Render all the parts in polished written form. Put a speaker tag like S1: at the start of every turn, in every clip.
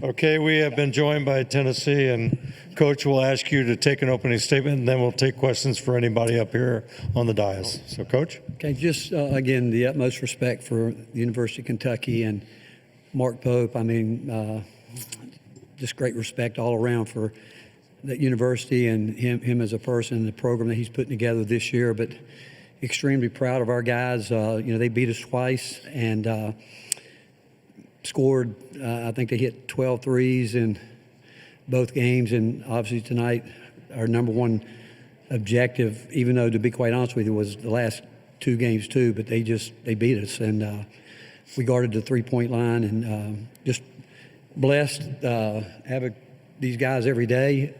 S1: Okay, we have been joined by Tennessee, and Coach will ask you to take an opening statement, and then we'll take questions for anybody up here on the dais. So, Coach?
S2: Okay, just again, the utmost respect for the University of Kentucky and Mark Pope. I mean, just great respect all around for that university and him as a person, the program that he's putting together this year. But extremely proud of our guys. They beat us twice and scored, I think they hit 12 threes in both games. And obviously tonight, our number one objective, even though to be quite honest with you, was the last two games too, but they beat us. And we guarded the three-point line and just blessed having these guys every day,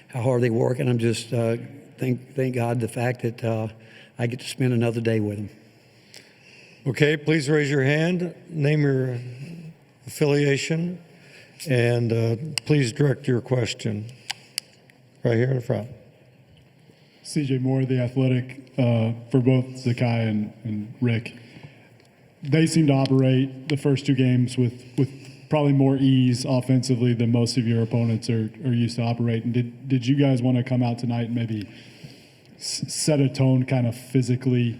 S2: how hard they work. And I'm just thank God the fact that I get to spend another day with them.
S1: Okay, please raise your hand, name your affiliation, and please direct your question. Right here in the front.
S3: CJ Moore, The Athletic, for both Zakai and Rick. They seem to operate the first two games with probably more ease offensively than most of your opponents are used to operating. Did you guys want to come out tonight and maybe set a tone kind of physically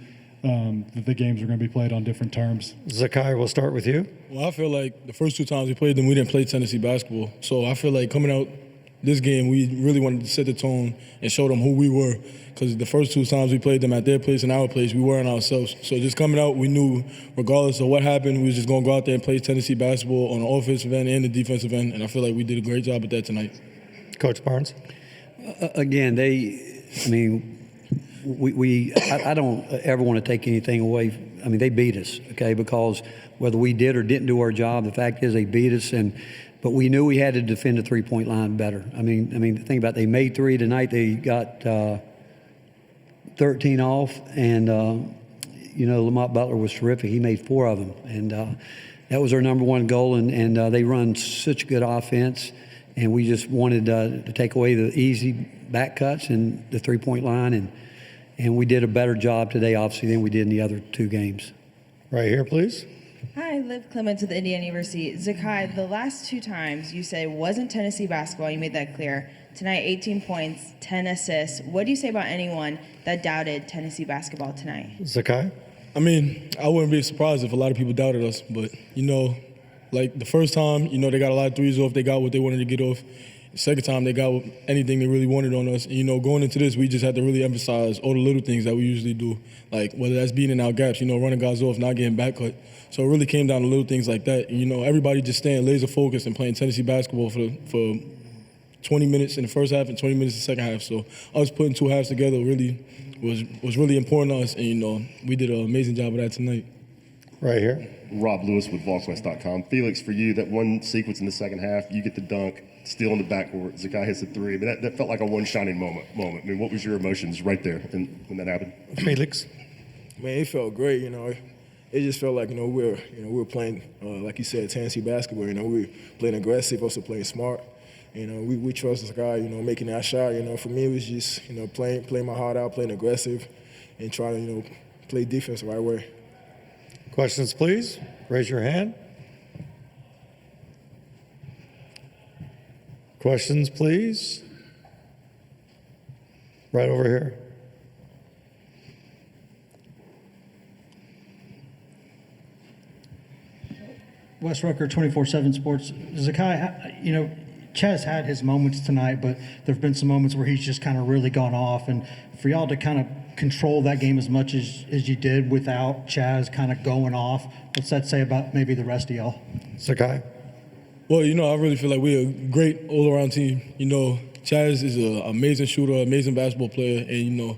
S3: that the games are going to be played on different terms?
S1: Zakai, we'll start with you.
S4: Well, I feel like the first two times we played them, we didn't play Tennessee basketball. So I feel like coming out this game, we really wanted to set the tone and show them who we were. Because the first two times we played them at their place and our place, we weren't ourselves. So just coming out, we knew regardless of what happened, we was just going to go out there and play Tennessee basketball on the offensive end and the defensive end. And I feel like we did a great job at that tonight.
S1: Coach Barnes.
S2: Again, I don't ever want to take anything away. I mean, they beat us, okay, because whether we did or didn't do our job, the fact is they beat us, but we knew we had to defend the three-point line better. I mean, the thing about it, they made three tonight. They got 13 off, and Lamont Butler was terrific. He made 4 of them, and that was our number one goal. And they run such good offense, and we just wanted to take away the easy back cuts and the three-point line, and we did a better job today, obviously, than we did in the other two games.
S1: Right here, please.
S5: Hi, Liv Clements with Indiana University. Zakai, the last two times you said it wasn't Tennessee basketball. You made that clear. Tonight, 18 points, 10 assists. What do you say about anyone that doubted Tennessee basketball tonight?
S1: Zakai?
S4: I mean, I wouldn't be surprised if a lot of people doubted us. But, like the first time, they got a lot of threes off. They got what they wanted to get off. The second time, they got anything they really wanted on us. And, going into this, we just had to really emphasize all the little things that we usually do, like whether that's beating out gaps, running guys off, not getting back cut. So it really came down to little things like that. And, everybody just staying laser focused and playing Tennessee basketball for 20 minutes in the first half and 20 minutes in the second half. So us putting two halves together really was really important to us. And, we did an amazing job of that tonight.
S1: Right here.
S6: Rob Lewis with VolsWest.com. Felix, for you, that one sequence in the second half, you get the dunk, still in the backcourt, Zakai hits the three. I mean, that felt like a one shining moment. I mean, what was your emotions right there when that happened?
S1: Felix.
S7: Man, it felt great. It just felt like we were playing like you said, Tennessee basketball. We were playing aggressive, also playing smart. We trust this guy. Making that shot. For me, it was just playing my heart out, playing aggressive, and trying to play defense the right way.
S1: Questions, please. Raise your hand. Questions, please. Right over here.
S8: Wes Rucker, 24/7 Sports. Zakai, Chaz had his moments tonight, but there have been some moments where he's just kind of really gone off. And for y'all to kind of control that game as much as you did without Chaz kind of going off, what's that say about maybe the rest of y'all?
S1: Zakai.
S4: Well, I really feel like we're a great all-around team. Chaz is an amazing shooter, amazing basketball player, and,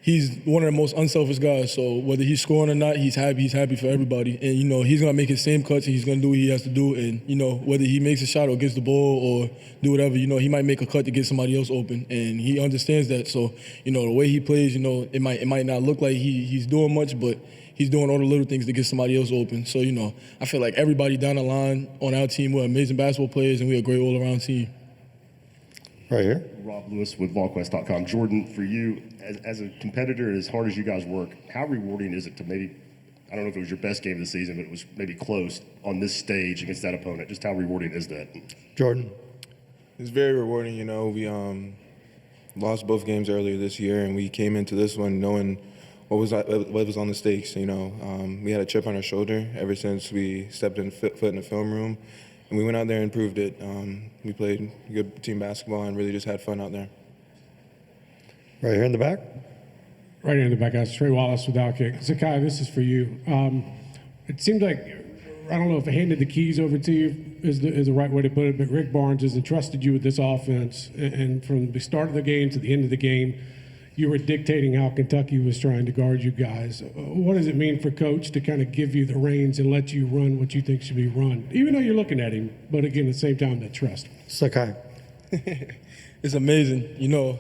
S4: he's one of the most unselfish guys. So whether he's scoring or not, he's happy for everybody. And, he's going to make his same cuts and he's going to do what he has to do. And, whether he makes a shot or gets the ball or do whatever, he might make a cut to get somebody else open. And he understands that. So, the way he plays, it might not look like he's doing much, but he's doing all the little things to get somebody else open. So, I feel like everybody down the line on our team, we're amazing basketball players and we're a great all-around team.
S1: Right here.
S6: Rob Lewis with VolQuest.com. Jordan, for you, as a competitor, as hard as you guys work, how rewarding is it to maybe I don't know if it was your best game of the season, but it was maybe close on this stage against that opponent. Just how rewarding is that?
S1: Jordan?
S9: It's very rewarding. You know, we lost both games earlier this year, and we came into this one knowing what was on the stakes. You know, we had a chip on our shoulder ever since we stepped foot in the film room, and we went out there and proved it. We played good team basketball and really just had fun out there.
S1: Right here in the back.
S10: Right here in the back, guys. Trey Wallace with Outkick. Zakai, this is for you. It seemed like, I don't know if handed the keys over to you is the right way to put it, but Rick Barnes has entrusted you with this offense. And from the start of the game to the end of the game, you were dictating how Kentucky was trying to guard you guys. What does it mean for Coach to kind of give you the reins and let you run what you think should be run, even though you're looking at him, but again, at the same time, that trust?
S1: Sakai.
S4: It's amazing, you know,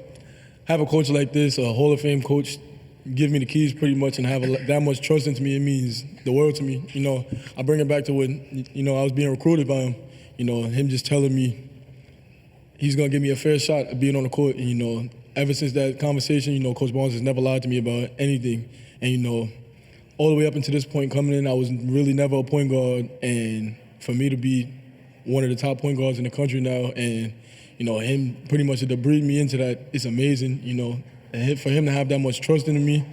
S4: have a coach like this, a Hall of Fame coach, give me the keys pretty much and have that much trust into me. It means the world to me. You know, I bring it back to when, you know, I was being recruited by him. You know, him just telling me he's going to give me a fair shot at being on the court. And, you know, ever since that conversation, you know, Coach Barnes has never lied to me about anything. And, you know, all the way up until this point coming in, I was really never a point guard. And for me to be one of the top point guards in the country now and, you know, him pretty much to breed me into that, it's amazing, you know. And for him to have that much trust in me,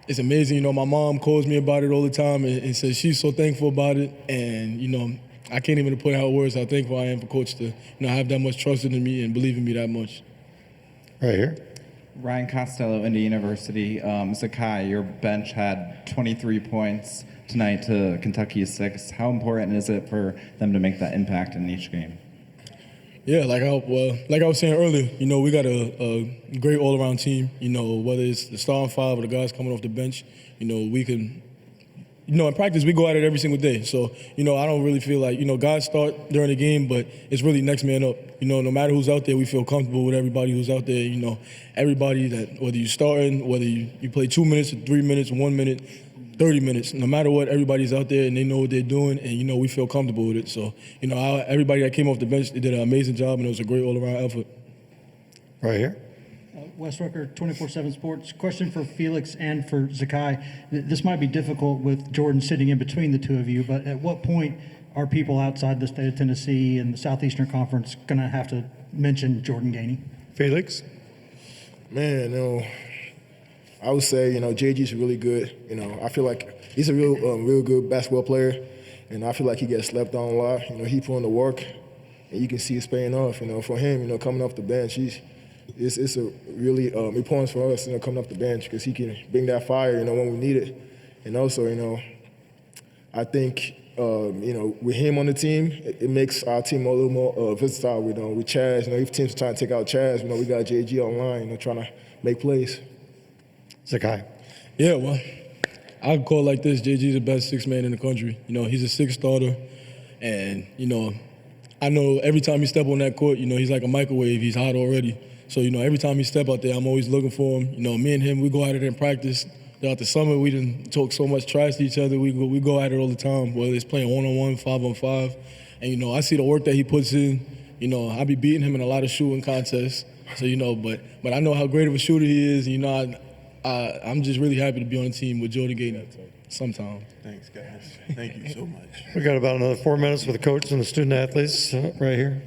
S4: it's amazing. You know, my mom calls me about it all the time and says she's so thankful about it. And, you know, I can't even put out words how thankful I am for Coach to, you know, have that much trust in me and believe in me that much.
S1: Right here.
S11: Ryan Costello, Indy University. Zakai, your bench had 23 points tonight to Kentucky's 6. How important is it for them to make that impact in each game?
S4: Yeah, like I was saying earlier, you know, we got a great all-around team. You know, whether it's the starting five or the guys coming off the bench, you know, we can, you know, in practice we go at it every single day. So, you know, I don't really feel like, you know, guys start during the game, but it's really next man up. You know, no matter who's out there, we feel comfortable with everybody who's out there. You know, everybody that, whether you're starting, whether you play 2 minutes or 3 minutes, 1 minute, 30 minutes, no matter what, everybody's out there and they know what they're doing and, you know, we feel comfortable with it. So, you know, everybody that came off the bench, they did an amazing job and it was a great all-around effort.
S1: Right here.
S8: Wes Rucker, 24/7 Sports. Question for Felix and for Zakai. This might be difficult with Jordan sitting in between the two of you, but at what point are people outside the state of Tennessee and the Southeastern Conference going to have to mention Jordan Gainey?
S1: Felix.
S7: Man, you know, I would say, you know, JG's really good. You know, I feel like he's a real good basketball player, and I feel like he gets slept on a lot. You know, he put in the work, and you can see it's paying off. You know, for him, you know, coming off the bench, it's a really important for us, you know, coming off the bench because he can bring that fire, you know, when we need it. And also, you know, I think, you know, with him on the team, it makes our team a little more versatile. You know, with Chaz, you know, if teams are trying to take out Chaz, you know, we got JG online, you know, trying to make plays.
S1: Zakai.
S4: Yeah, well, I call it like this. JG's the best sixth man in the country. You know, he's a sixth starter. And, you know, I know every time he step on that court, you know, he's like a microwave. He's hot already. So, you know, every time he step out there, I'm always looking for him. You know, me and him, we go at it in practice. Throughout the summer, we didn't talk so much trash to each other. We go at it all the time, whether it's playing one-on-one, 5-on-5. And, you know, I see the work that he puts in. You know, I be beating him in a lot of shooting contests. So, you know, but I know how great of a shooter he is. You know, I'm just really happy to be on the team with Jordan Gainey sometime.
S9: Thanks, guys. Thank you so much.
S1: We got about another 4 minutes with the coach and the student athletes right here.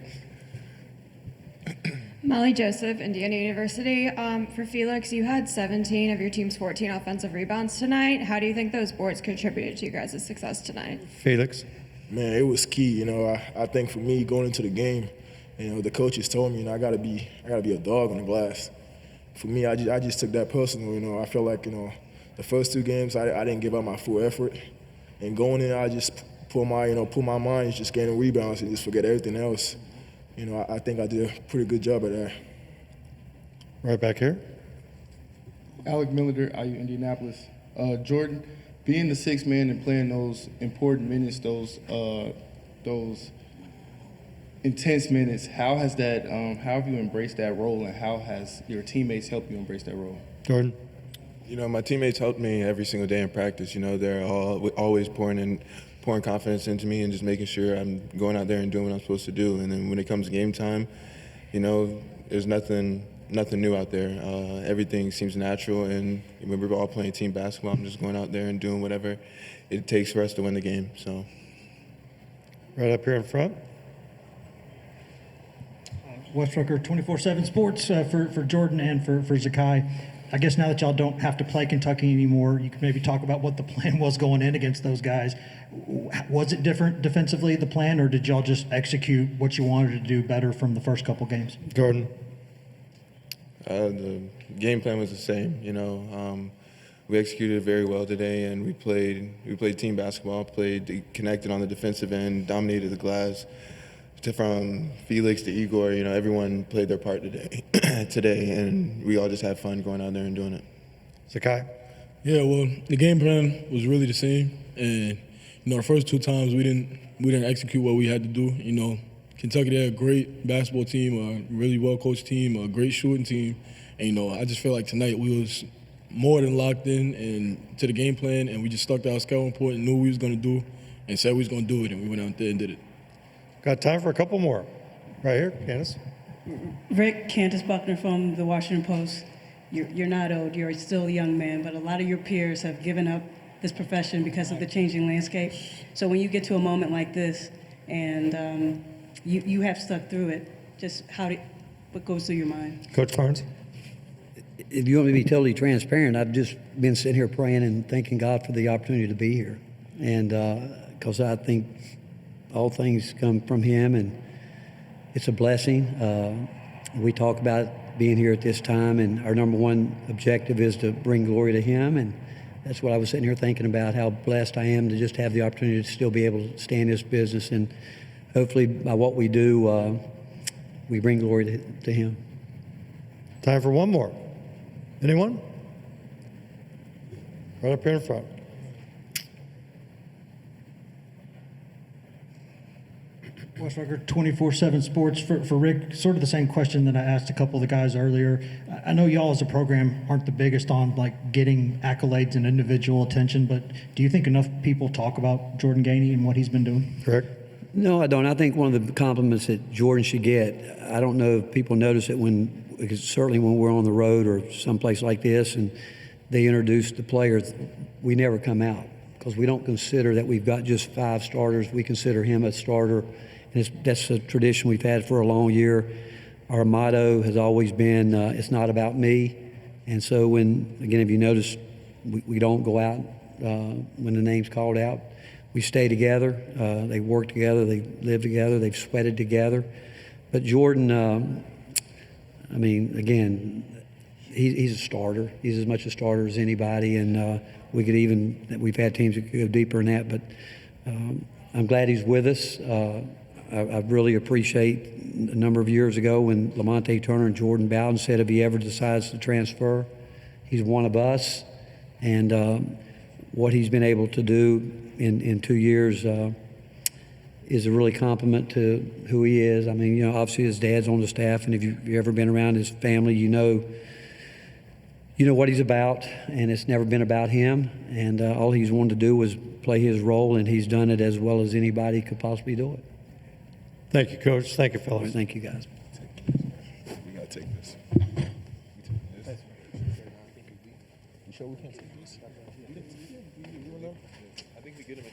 S12: Molly Joseph, Indiana University. For Felix, you had 17 of your team's 14 offensive rebounds tonight. How do you think those boards contributed to you guys' success tonight?
S1: Felix.
S7: Man, it was key. You know, I think for me going into the game, you know, the coaches told me, you know, I gotta be a dog on the glass. For me, I just took that personal. You know, I felt like, you know, the first 2 games I didn't give up my full effort, and going in, I just put my mind just getting rebounds and just forget everything else. You know, I think I did a pretty good job at that.
S1: Right back here.
S13: Alec Millender, IU Indianapolis. Jordan, being the sixth man and playing those important minutes, those intense minutes, how have you embraced that role, and how has your teammates helped you embrace that role?
S1: Jordan.
S9: You know, my teammates helped me every single day in practice. You know, they're always pouring confidence into me and just making sure I'm going out there and doing what I'm supposed to do. And then when it comes game time, you know, there's nothing nothing new out there. Everything seems natural, and when we're all playing team basketball, I'm just going out there and doing whatever it takes for us to win the game. So,
S1: Right up here in front.
S8: Wes Rucker, 24/7 Sports, for Jordan and for Zakai. I guess now that y'all don't have to play Kentucky anymore, you can maybe talk about what the plan was going in against those guys. Was it different defensively, the plan, or did y'all just execute what you wanted to do better from the first couple games?
S1: Jordan.
S9: the game plan was the same. We executed very well today, and we played team basketball, connected on the defensive end, dominated the glass. From Felix to Igor, everyone played their part today, and we all just had fun going out there and doing it.
S1: Zakai?
S4: Yeah, well, the game plan was really the same, and the first two times we didn't execute what we had to do. Kentucky, they're a great basketball team, a really well coached team, a great shooting team, and I just feel like tonight we was more than locked in and to the game plan, and we just stuck to our scouting report and knew what we was going to do, and said we was going to do it, and we went out there and did it.
S1: Got time for a couple more. Right here, Candace.
S14: Rick, Candace Buckner from the Washington Post. You're not old, you're still a young man, but a lot of your peers have given up this profession because of the changing landscape. So when you get to a moment like this and you have stuck through it, just what goes through your mind?
S1: Coach Barnes?
S2: If you want me to be totally transparent, I've just been sitting here praying and thanking God for the opportunity to be here. And because I think all things come from Him, and it's a blessing. We talk about being here at this time, and our number one objective is to bring glory to Him. And that's what I was sitting here thinking about, how blessed I am to just have the opportunity to still be able to stay in this business. And hopefully by what we do, we bring glory to Him.
S1: Time for one more. Anyone? Right up here in front.
S8: Wes Rucker, 24/7 Sports. For Rick, sort of the same question that I asked a couple of the guys earlier. I know y'all as a program aren't the biggest on getting accolades and individual attention, but do you think enough people talk about Jordan Gainey and what he's been doing?
S1: Rick?
S2: No, I don't. I think one of the compliments that Jordan should get, I don't know if people notice it because certainly when we're on the road or someplace like this and they introduce the players, we never come out because we don't consider that we've got just 5 starters. We consider him a starter. And that's a tradition we've had for a long year. Our motto has always been, it's not about me. And so if you notice, we don't go out when the name's called out. We stay together. They work together. They live together. They've sweated together. But Jordan, he's a starter. He's as much a starter as anybody. And we've had teams that could go deeper than that. But I'm glad he's with us. I really appreciate a number of years ago when Lamonte Turner and Jordan Bowden said if he ever decides to transfer, he's one of us. And what he's been able to do in 2 years is a really compliment to who he is. Obviously his dad's on the staff, and if you've ever been around his family, you know what he's about, and it's never been about him. And all he's wanted to do was play his role, and he's done it as well as anybody could possibly do it.
S1: Thank you, Coach. Thank you, fellas.
S2: Thank you, guys.
S7: We gotta take this. You sure we can't take this? I think we get him.